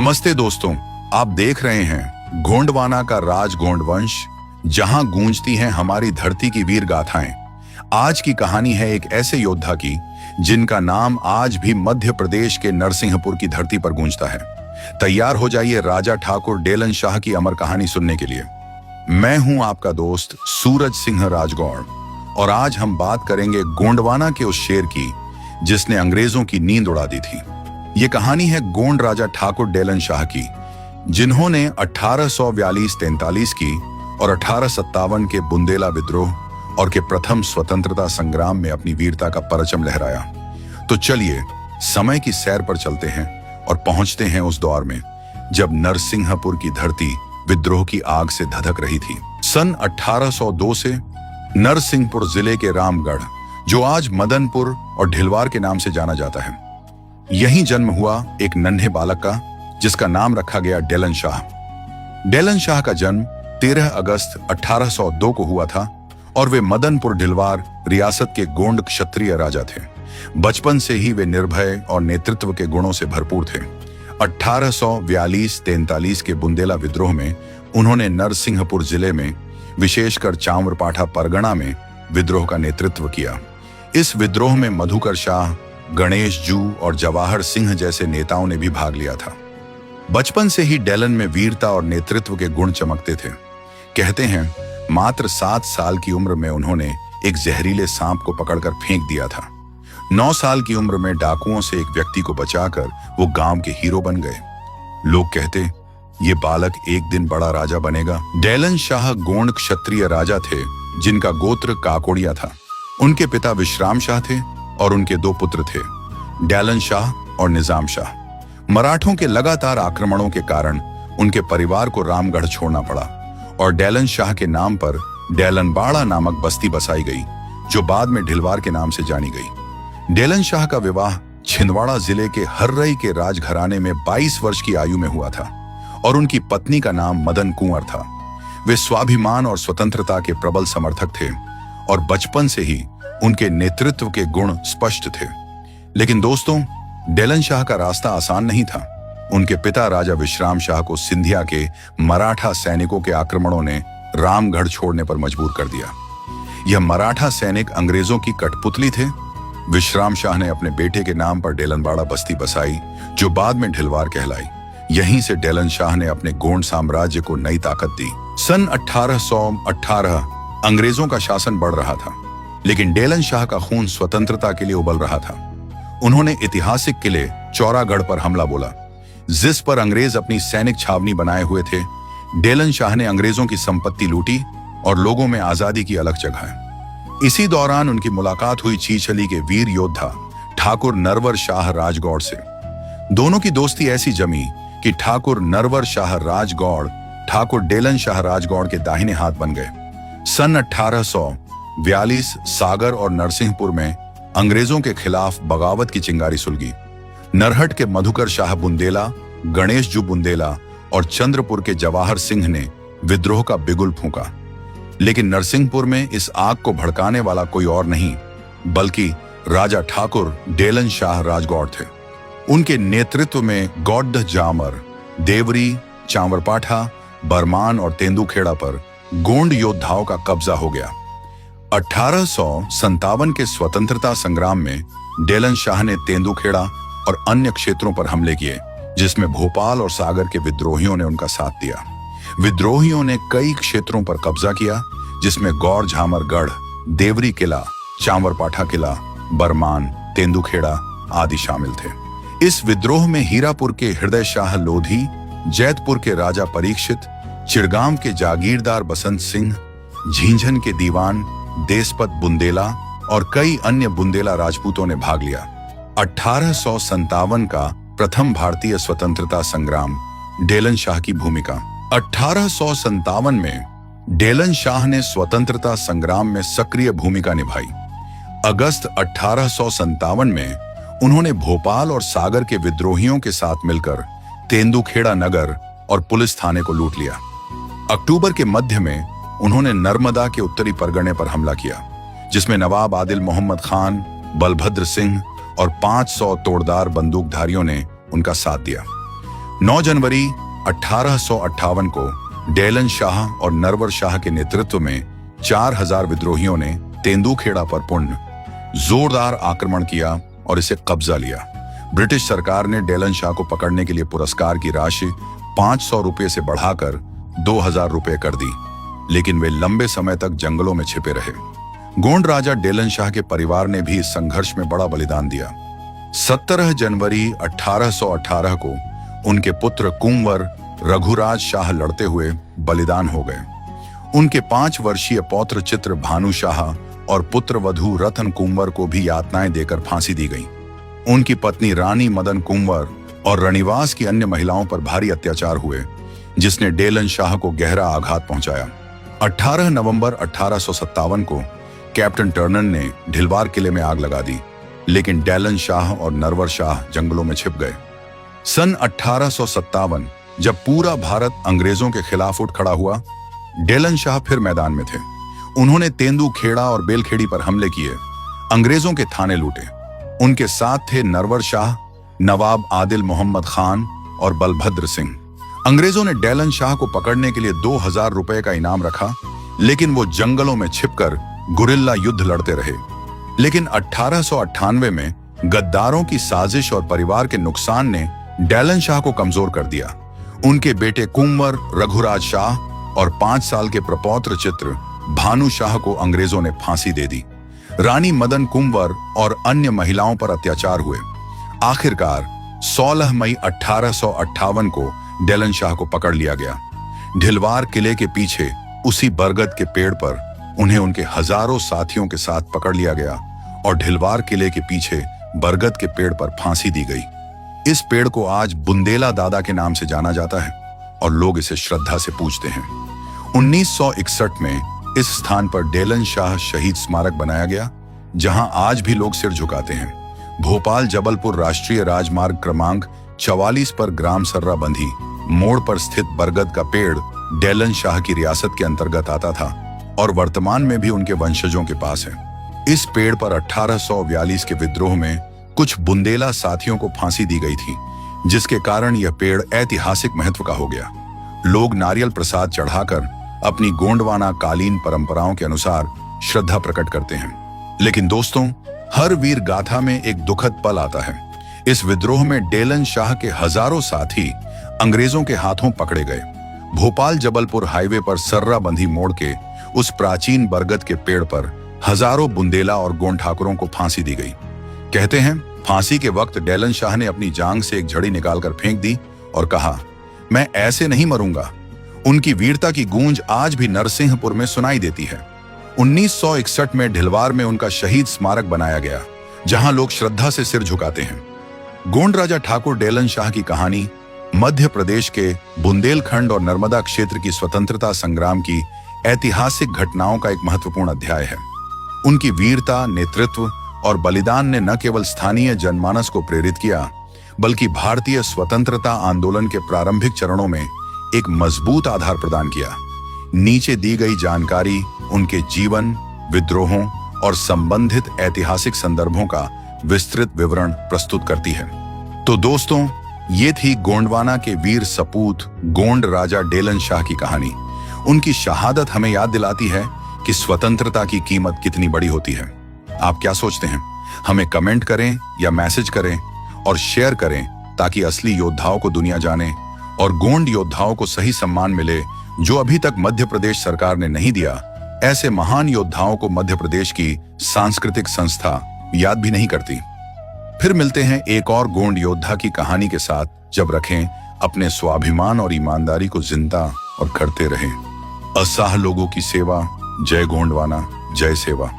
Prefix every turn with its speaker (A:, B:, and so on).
A: नमस्ते दोस्तों, आप देख रहे हैं गोंडवाना का राज गोंड वंश, जहां गूंजती हैं हमारी धरती की वीर गाथाएं। आज की कहानी है एक ऐसे योद्धा की जिनका नाम आज भी मध्य प्रदेश के नरसिंहपुर की धरती पर गूंजता है। तैयार हो जाइए राजा ठाकुर डेलन शाह की अमर कहानी सुनने के लिए। मैं हूं आपका दोस्त सूरज सिंह राजगौड़ और आज हम बात करेंगे गोंडवाना के उस शेर की जिसने अंग्रेजों की नींद उड़ा दी थी। ये कहानी है गोंड राजा ठाकुर डेलन शाह की, जिन्होंने 1842-43 की और 1857 के बुंदेला विद्रोह और के प्रथम स्वतंत्रता संग्राम में अपनी वीरता का परचम लहराया। तो चलिए समय की सैर पर चलते हैं और पहुंचते हैं उस दौर में जब नरसिंहपुर की धरती विद्रोह की आग से धधक रही थी। सन 1802 से नरसिंहपुर जिले के रामगढ़, जो आज मदनपुर और ढिलवार के नाम से जाना जाता है, यहीं जन्म हुआ एक नन्हे बालक का जिसका नाम रखा गया डेलन शाह। डेलन शाह का जन्म 13 अगस्त 1802 को हुआ था और वे मदनपुर ढिलवार रियासत के गोंड क्षत्रिय राजा थे। बचपन से ही वे निर्भय और नेतृत्व के गुणों से भरपूर थे। 1842-43 के बुंदेला विद्रोह में उन्होंने नरसिंहपुर जिले में, विशेषकर चांवरपाठा परगना में विद्रोह का नेतृत्व किया। इस विद्रोह में मधुकर शाह, गणेश जू और जवाहर सिंह जैसे नेताओं ने भी भाग लिया था। बचपन से ही डेलन में वीरता और नेतृत्व के गुण चमकते थे। कहते हैं मात्र 7 साल की उम्र में उन्होंने एक जहरीले सांप को पकड़कर फेंक दिया था। 9 साल की उम्र में डाकुओं से एक व्यक्ति को बचाकर वो गांव के हीरो बन गए। लोग कहते ये बालक एक दिन बड़ा राजा बनेगा। डेलन शाह गोंड क्षत्रिय राजा थे जिनका गोत्र काकोड़िया था। उनके पिता विश्राम शाह थे और उनके 2 पुत्र थे, डेलन शाह और निजाम शाह। मराठों के लगातार आक्रमणों के कारण उनके परिवार को रामगढ़ छोड़ना पड़ा और डेलन शाह के नाम पर डेलनबाड़ा नामक बस्ती बसाई गई, जो बाद में ढिलवार के नाम से जानी गई। डेलन शाह का विवाह छिंदवाड़ा जिले के हर्रई के राजघराने में 22 वर्ष की आयु में हुआ था और उनकी पत्नी का नाम मदन कुंवर था। वे स्वाभिमान और स्वतंत्रता के प्रबल समर्थक थे और बचपन से ही उनके नेतृत्व के गुण स्पष्ट थे। लेकिन दोस्तों, डेलन शाह का रास्ता आसान नहीं था। उनके पिता राजा विश्राम शाह को सिंधिया के मराठा सैनिकों के आक्रमणों ने रामगढ़ छोड़ने पर मजबूर कर दिया। यह मराठा सैनिक अंग्रेजों की कठपुतली थे। विश्राम शाह ने अपने बेटे के नाम पर डेलनबाड़ा बस्ती बसाई, जो बाद में ढिलवार कहलाई। यहीं से डेलन शाह ने अपने गोंड साम्राज्य को नई ताकत दी। सन 1818 अंग्रेजों का शासन बढ़ रहा था, लेकिन डेलन शाह का खून स्वतंत्रता के लिए उबल रहा था। उन्होंने ऐतिहासिक किले चौरागढ़ पर हमला बोला, जिस पर अंग्रेज अपनी सैनिक छावनी बनाए हुए थे। डेलन शाह ने अंग्रेजों की संपत्ति लूटी और लोगों में आजादी की अलख जगाई। इसी दौरान उनकी मुलाकात हुई चीचली के वीर योद्धा ठाकुर नरवर शाह राजगौड़ से। दोनों की दोस्ती ऐसी जमी कि ठाकुर नरवर शाह राजगौड़ ठाकुर डेलन शाह राजगौड़ के दाहिने हाथ बन गए। सन 1842 सागर और नरसिंहपुर में अंग्रेजों के खिलाफ बगावत की चिंगारी सुलगी। नरहट के मधुकर शाह बुंदेला, गणेश जू बुंदेला और चंद्रपुर के जवाहर सिंह ने विद्रोह का बिगुल फूंका। लेकिन नरसिंहपुर में इस आग को भड़काने वाला कोई और नहीं, बल्कि राजा ठाकुर डेलन शाह राजगौड़ थे। उनके नेतृत्व में गौड्ड जामर, देवरी, चांवरपाठा, बरमान और तेंदुखेड़ा पर गोंड योद्धाओं का कब्जा हो गया। 1857 के स्वतंत्रता संग्राम में डेलन शाह ने तेंदुखेड़ा और अन्य क्षेत्रों पर हमले किए, जिसमें भोपाल और सागर के विद्रोहियों ने उनका साथ दिया। विद्रोहियों ने कई क्षेत्रों पर कब्जा किया, जिसमें गौर झामर गढ़, देवरी किला, चांवरपाठा किला, बरमान, तेंदुखेड़ा आदि शामिल थे। इस विद्रोह में हीरापुर के हृदय शाह लोधी, जैतपुर के राजा परीक्षित, चिड़गांव के जागीरदार बसंत सिंह, झींझन के दीवान देशपत बुंदेला और कई अन्य बुंदेला राजपूतों ने भाग लिया। 1857 का प्रथम भारतीय स्वतंत्रता संग्राम, डेलन शाह की भूमिका। 1857 में डेलन शाह ने स्वतंत्रता संग्राम में सक्रिय भूमिका निभाई। अगस्त 1857 में उन्होंने भोपाल और सागर के विद्रोहियों के साथ मिलकर तेंदुखेड़ा नगर और पुलिस थाने को लूट लिया। अक्टूबर के मध्य में उन्होंने नर्मदा के उत्तरी परगने पर हमला किया, जिसमें नवाब आदिल मोहम्मद खान, बलभद्र सिंह और 500 तोड़दार बंदूकधारियों ने उनका साथ दिया। 9 जनवरी 1858 को डेलन शाह और नरवर शाह के नेतृत्व में 4000 विद्रोहियों ने तेंदुखेड़ा पर पूर्ण जोरदार आक्रमण किया और इसे कब्जा लिया। ब्रिटिश सरकार ने डेलन शाह को पकड़ने के लिए पुरस्कार की राशि 500 रुपये से बढ़ाकर 2000 रुपये कर दी, लेकिन वे लंबे समय तक जंगलों में छिपे रहे। गोंड राजा डेलन शाह के परिवार ने भी इस संघर्ष में बड़ा बलिदान दिया। 17 जनवरी 1818 को उनके पुत्र कुंवर रघुराज शाह लड़ते हुए बलिदान हो गए। उनके 5 वर्षीय पौत्र चित्र भानु शाह और पुत्र वधू रतन कुंवर को भी यातनाएं देकर फांसी दी गई। उनकी पत्नी रानी मदन कुंवर और रणिवास की अन्य महिलाओं पर भारी अत्याचार हुए, जिसने डेलन शाह को गहरा आघात पहुंचाया। 18 नवंबर 1857 को कैप्टन टर्नर ने ढिलवार किले में आग लगा दी, लेकिन डेलन शाह और नरवर शाह जंगलों में छिप गए। सन 1857 जब पूरा भारत अंग्रेजों के खिलाफ उठ खड़ा हुआ, डेलन शाह फिर मैदान में थे। उन्होंने तेंदुखेड़ा और बेलखेड़ी पर हमले किए, अंग्रेजों के थाने लूटे। उनके साथ थे नरवर शाह, नवाब आदिल मोहम्मद खान और बलभद्र सिंह। अंग्रेजों ने डेलन शाह को पकड़ने के लिए 2000 रुपए का इनाम रखा, लेकिन वो जंगलों में छिपकर गुरिल्ला युद्ध लड़ते रहे। लेकिन 1898 में गद्दारों की साजिश और परिवार के नुकसान ने डेलन शाह को कमजोर कर दिया। उनके बेटे कुंवर रघुराज शाह और 5 साल के प्रपौत्र चित्र भानु शाह को अंग्रेजों ने फांसी दे दी। रानी मदन कुंवर और अन्य महिलाओं पर अत्याचार हुए। आखिरकार 16 मई 1858 को डेलन शाह को पकड़ लिया गया। ढिलवार किले के पीछे उसी बरगद के पेड़ पर उन्हें उनके हजारों साथियों के साथ पकड़ लिया गया और ढिलवार किले के पीछे बरगद के पेड़ पर फांसी दी गई। इस पेड़ को आज बुंदेला दादा के नाम से जाना जाता है और लोग इसे श्रद्धा से पूजते हैं। 1961 में इस स्थान पर डेलन शाह शहीद स्मारक बनाया गया, जहां आज भी लोग सिर झुकाते हैं। भोपाल जबलपुर राष्ट्रीय राजमार्ग क्रमांक 44 पर ग्राम सर्राबंधी मोड़ पर स्थित बरगद का पेड़ डेलन शाह की रियासत के अंतर्गत आता था और वर्तमान में भी उनके वंशजों के पास है। इस पेड़ पर 1842 के विद्रोह में कुछ बुंदेला साथियों को फांसी दी गई थी, जिसके कारण यह पेड़ ऐतिहासिक महत्व का हो गया। लोग नारियल प्रसाद चढ़ाकर अपनी गोंडवाना कालीन परंपराओं के अनुसार श्रद्धा प्रकट करते हैं। लेकिन दोस्तों, हर वीर गाथा में एक दुखद पल आता है। इस विद्रोह में डेलन शाह के हजारों साथी अंग्रेजों के हाथों पकड़े गए। भोपाल जबलपुर हाईवे पर सर्राबंधी मोड़ के उस प्राचीन बरगद के पेड़ पर हजारों बुंदेला और गोंड ठाकुरों को फांसी दी गई। कहते हैं, फांसी के वक्त डेलन शाह ने अपनी जांग से एक झड़ी निकालकर फेंक दी और कहा, मैं ऐसे नहीं मरूंगा। उनकी वीरता की गूंज आज भी नरसिंहपुर में सुनाई देती है। 1961 में ढिलवार में उनका शहीद स्मारक बनाया गया, जहां लोग श्रद्धा से सिर झुकाते हैं। गोंड राजा ठाकुर डेलन शाह की कहानी मध्य प्रदेश के बुंदेलखंड और नर्मदा क्षेत्र की स्वतंत्रता संग्राम की ऐतिहासिक घटनाओं का एक महत्वपूर्ण अध्याय है। उनकी वीरता, नेतृत्व और बलिदान ने न केवल स्थानीय जनमानस को प्रेरित किया, बल्कि भारतीय स्वतंत्रता आंदोलन के प्रारंभिक चरणों में एक मजबूत आधार प्रदान किया। नीचे दी गई जानकारी उनके जीवन, विद्रोहों और संबंधित ऐतिहासिक संदर्भों का विस्तृत विवरण प्रस्तुत करती है। तो दोस्तों, ये थी गोंडवाना के वीर सपूत गोंड राजा डेलन शाह की कहानी। उनकी शहादत हमें याद दिलाती है कि स्वतंत्रता की कीमत कितनी बड़ी होती है। आप क्या सोचते हैं? हमें कमेंट करें या मैसेज करें और शेयर करें, ताकि असली योद्धाओं को दुनिया जाने और गोंड योद्धाओं को सही सम्मान मिले, जो अभी तक मध्य प्रदेश सरकार ने नहीं दिया। ऐसे महान योद्धाओं को मध्य प्रदेश की सांस्कृतिक संस्था याद भी नहीं करती। फिर मिलते हैं एक और गोंड योद्धा की कहानी के साथ, जब रखें अपने स्वाभिमान और ईमानदारी को जिंदा और करते रहें। असाह लोगों की सेवा। जय गोंडवाना, जय सेवा।